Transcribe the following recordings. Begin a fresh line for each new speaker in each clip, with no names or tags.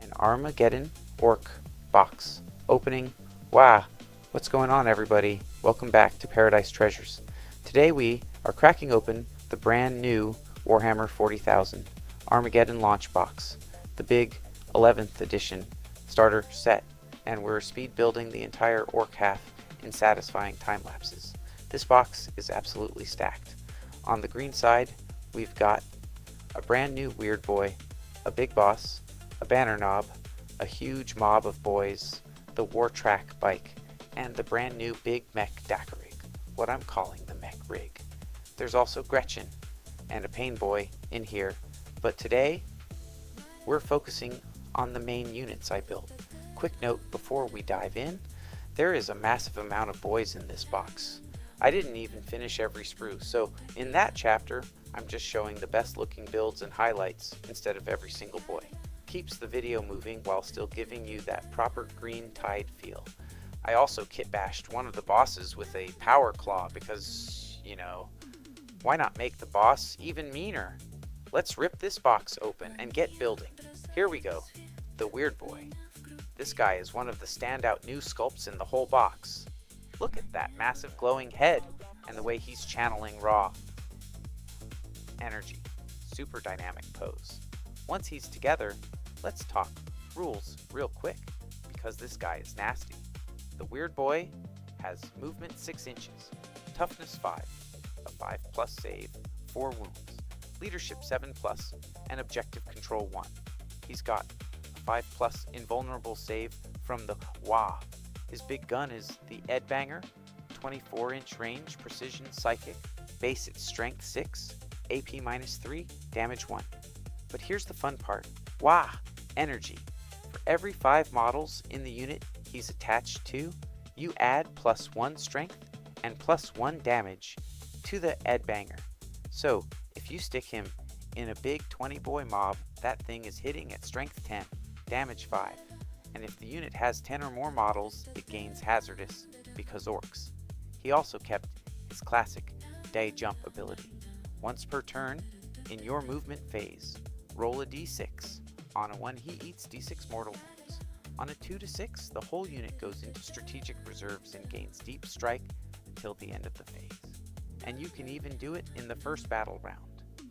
an Armageddon Ork box opening. Wow, what's going on, everybody? Welcome back to Paradise Treasures. Today we are cracking open the brand new Warhammer 40,000 Armageddon launch box, the big 11th edition starter set, and we're speed building the entire Ork half in satisfying time lapses. This box is absolutely stacked. On the green side, we've got a brand new Weirdboy, a Bigboss, a Bannernob, a huge mob of boys, the Wartrakk bike, and the brand new Big Mek Dakkarig, what I'm calling the Mech Rig. There's also Gretchen and a Painboy in here, but today we're focusing on the main units I built. Quick note before we dive in, there is a massive amount of boys in this box. I didn't even finish every sprue, so in that chapter I'm just showing the best looking builds and highlights instead of every single boy. Keeps the video moving while still giving you that proper green tide feel. I also kitbashed one of the bosses with a power claw because, you know, why not make the boss even meaner? Let's rip this box open and get building. Here we go, the Weirdboy. This guy is one of the standout new sculpts in the whole box. Look at that massive glowing head and the way he's channeling raw energy. Super dynamic pose. Once he's together, let's talk rules real quick because this guy is nasty. The Weirdboy has movement 6 inches, toughness 5, a 5+ save, 4 wounds, leadership 7+, and objective control 1. He's got a 5+ invulnerable save from the Wah. His big gun is the Ed Banger, 24-inch range, precision, psychic, base at strength 6, AP -3, damage 1. But here's the fun part. Wah! Energy. For every 5 models in the unit he's attached to, you add +1 strength and +1 damage to the Ed Banger. So if you stick him in a big 20 boy mob, that thing is hitting at strength 10, damage 5. And if the unit has 10 or more models, it gains hazardous because orcs. He also kept his classic day jump ability. Once per turn, in your movement phase, roll a d6. On a 1 he eats d6 mortal wounds. On a 2 to 6, the whole unit goes into strategic reserves and gains deep strike until the end of the phase. And you can even do it in the first battle round.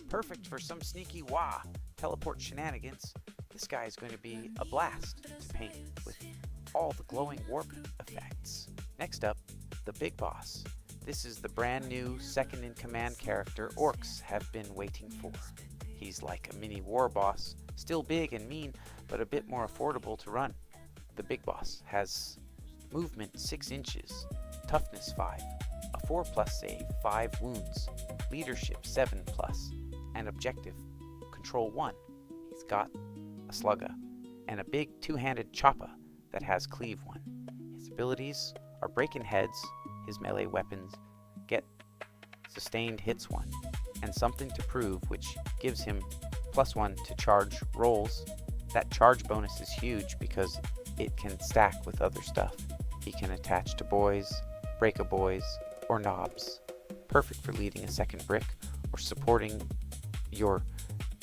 Perfect for some sneaky wah teleport shenanigans. This guy is going to be a blast to paint with all the glowing warp effects. Next up, the Big Boss. This is the brand new second in command character orcs have been waiting for. He's like a mini Warboss, still big and mean, but a bit more affordable to run. The Big Boss has movement 6 inches, toughness 5, a 4+ save, 5 wounds, leadership 7+, and objective control 1. He's got a slugga and a big 2-handed choppa that has cleave 1. His abilities are breaking heads, his melee weapons get sustained hits 1, and something to prove, which gives him +1 to charge rolls. That charge bonus is huge because it can stack with other stuff. He can attach to boys, break-a-boys, or knobs. Perfect for leading a second brick or supporting your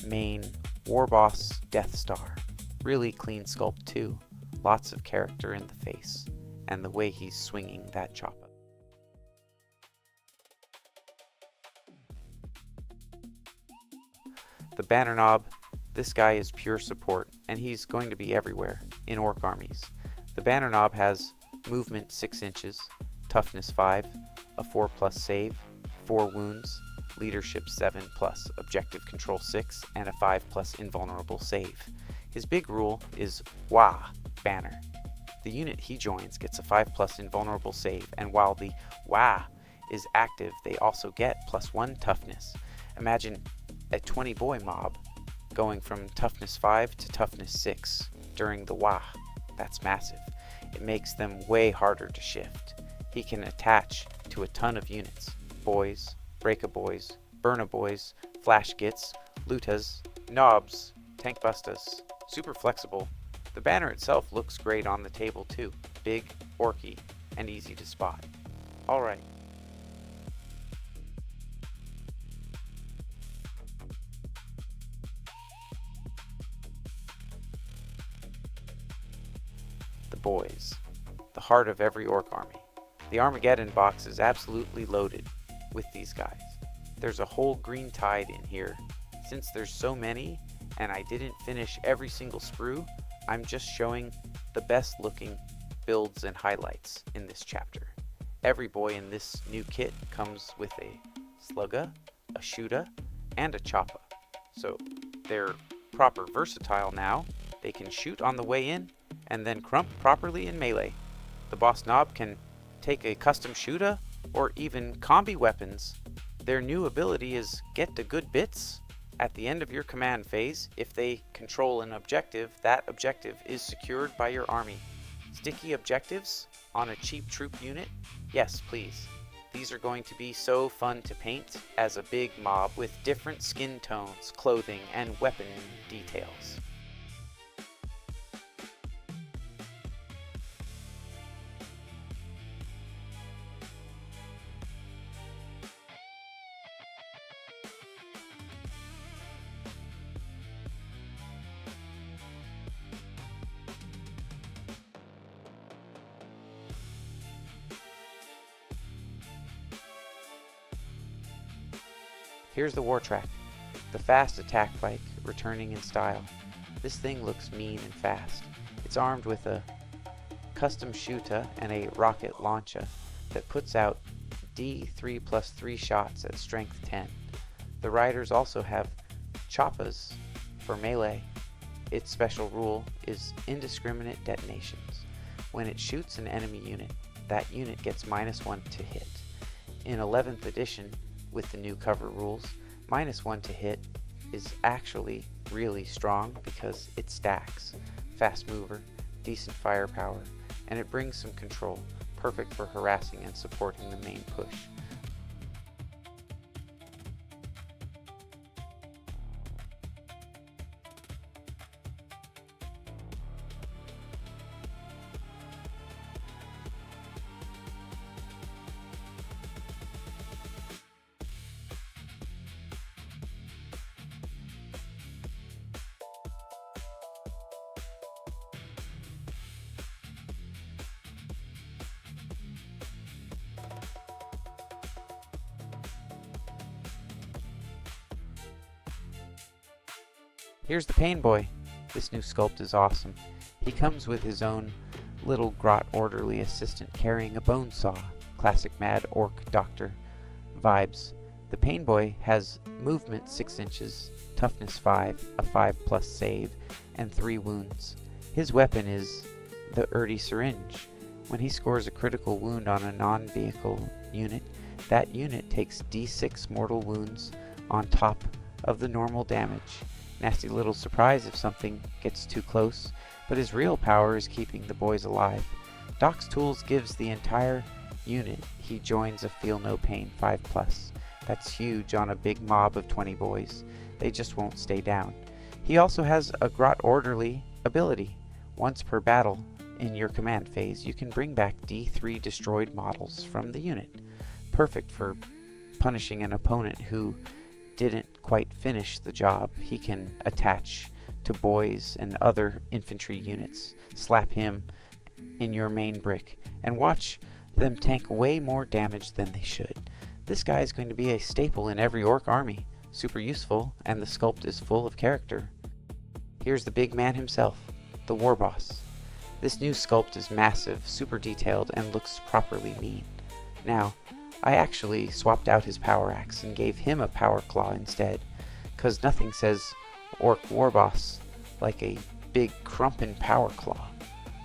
main Warboss Death Star. Really clean sculpt too. Lots of character in the face and the way he's swinging that choppa. The Bannernob, this guy is pure support, and he's going to be everywhere in orc armies. The Bannernob has movement 6 inches, toughness 5, a 4+ save, 4 wounds, leadership 7+, objective control 6, and a 5+ invulnerable save. His big rule is Wah Banner. The unit he joins gets a 5+ invulnerable save, and while the Wah is active, they also get +1 toughness. Imagine a 20 boy mob going from toughness 5 to toughness 6 during the Wah. That's massive. It makes them way harder to shift. He can attach to a ton of units: boys, break-a-boys, burn-a-boys, flash gits, lutas, knobs, tank bustas. Super flexible. The banner itself looks great on the table too. Big, orky, and easy to spot. Alright. boys, the heart of every orc army. The Armageddon box is absolutely loaded with these guys. There's a whole green tide in here. Since there's so many and I didn't finish every single sprue, I'm just showing the best looking builds and highlights in this chapter. Every boy in this new kit comes with a slugga, a shoota, and a choppa. So they're proper versatile now. They can shoot on the way in and then crump properly in melee. The boss Nob can take a custom shoota or even combi weapons. Their new ability is Get to Good Bits. At the end of your command phase, if they control an objective, that objective is secured by your army. Sticky objectives on a cheap troop unit? Yes, please. These are going to be so fun to paint as a big mob with different skin tones, clothing, and weapon details. Here's the Wartrakk, the fast attack bike returning in style. This thing looks mean and fast. It's armed with a custom shoota and a rocket launcher that puts out D3 plus 3 shots at strength 10. The riders also have choppas for melee. Its special rule is indiscriminate detonations. When it shoots an enemy unit, that unit gets -1 to hit. In 11th edition, with the new cover rules, -1 to hit is actually really strong because it stacks. Fast mover, decent firepower, and it brings some control, perfect for harassing and supporting the main push. Here's the Painboy. This new sculpt is awesome. He comes with his own little Grot Orderly assistant carrying a bone saw. Classic Mad Ork Doctor vibes. The Painboy has movement 6 inches, toughness 5, a 5+ save, and 3 wounds. His weapon is the Urdy Syringe. When he scores a critical wound on a non-vehicle unit, that unit takes D6 mortal wounds on top of the normal damage. Nasty little surprise if something gets too close, but his real power is keeping the boys alive. Doc's Tools gives the entire unit he joins a Feel No Pain 5+. That's huge on a big mob of 20 boys. They just won't stay down. He also has a Grot Orderly ability. Once per battle in your command phase, you can bring back D3 destroyed models from the unit. Perfect for punishing an opponent who didn't quite finish the job. He can attach to boys and other infantry units, slap him in your main brick, and watch them tank way more damage than they should. This guy is going to be a staple in every orc army. Super useful, and the sculpt is full of character. Here's the big man himself, the Warboss. This new sculpt is massive, super detailed, and looks properly mean. Now, I actually swapped out his power axe and gave him a power claw instead, cause nothing says Orc Warboss like a big crumpin' power claw.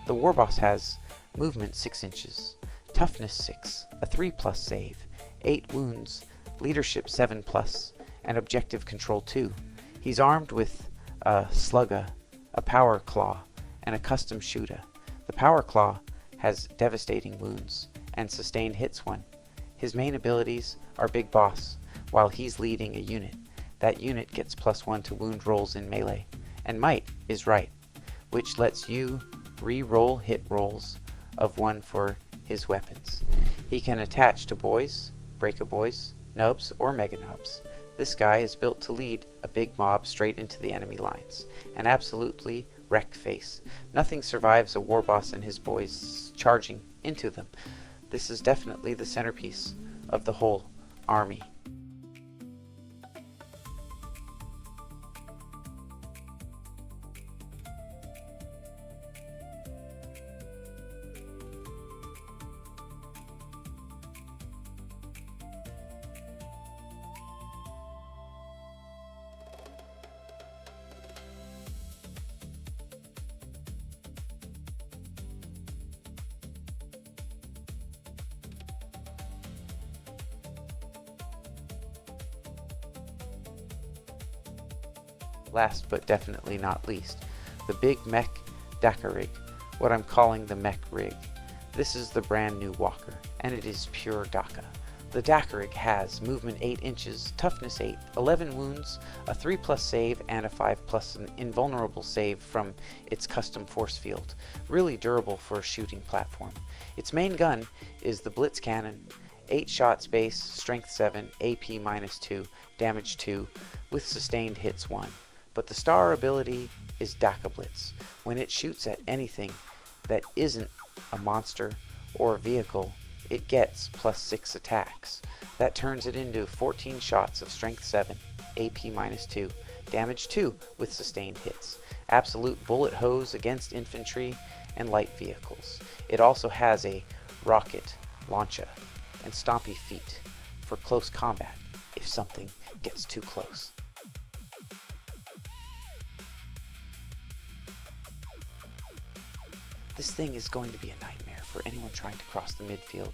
The Warboss has movement 6 inches, toughness 6, a 3+ save, 8 wounds, leadership 7+, and objective control 2. He's armed with a slugga, a power claw, and a custom shoota. The power claw has devastating wounds and sustained hits 1. His main abilities are Big Boss, while he's leading a unit. That unit gets +1 to wound rolls in melee, and Might is right, which lets you re-roll hit rolls of 1 for his weapons. He can attach to boys, break-a-boys, nubs, or mega nubs. This guy is built to lead a big mob straight into the enemy lines, and absolutely wreck face. Nothing survives a Warboss and his boys charging into them. This is definitely the centerpiece of the whole army. Last but definitely not least, the Big Mek Dakkarig, what I'm calling the Mech Rig. This is the brand new walker, and it is pure Dakka. The Dakkarig has movement 8 inches, toughness 8, 11 wounds, a 3+ save, and a 5+ invulnerable save from its custom force field. Really durable for a shooting platform. Its main gun is the Blitz Cannon, 8 shots base, strength 7, AP -2, damage 2, with sustained hits 1. But the star ability is Dakka Blitz. When it shoots at anything that isn't a monster or a vehicle, it gets +6 attacks. That turns it into 14 shots of strength 7, AP -2, damage 2 with sustained hits. Absolute bullet hose against infantry and light vehicles. It also has a rocket launcher and stompy feet for close combat if something gets too close. This thing is going to be a nightmare for anyone trying to cross the midfield.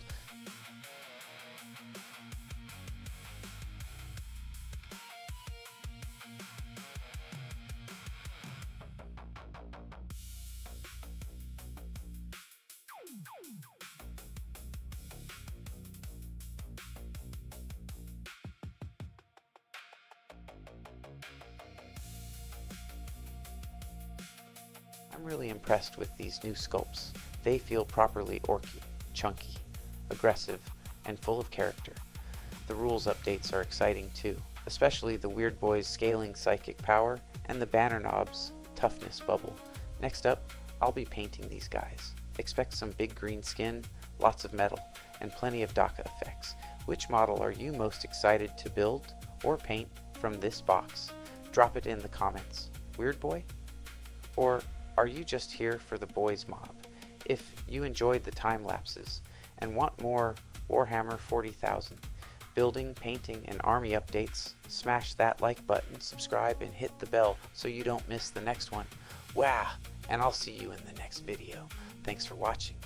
I'm really impressed with these new sculpts. They feel properly orky, chunky, aggressive, and full of character. The rules updates are exciting too, especially the Weirdboy's scaling psychic power and the Bannernob's toughness bubble. Next up, I'll be painting these guys. Expect some big green skin, lots of metal, and plenty of Dakka effects. Which model are you most excited to build or paint from this box? Drop it in the comments. Weirdboy? Or are you just here for the Boyz Mob? If you enjoyed the time lapses and want more Warhammer 40,000 building, painting, and army updates, smash that like button, subscribe, and hit the bell so you don't miss the next one. Wow! And I'll see you in the next video. Thanks for watching.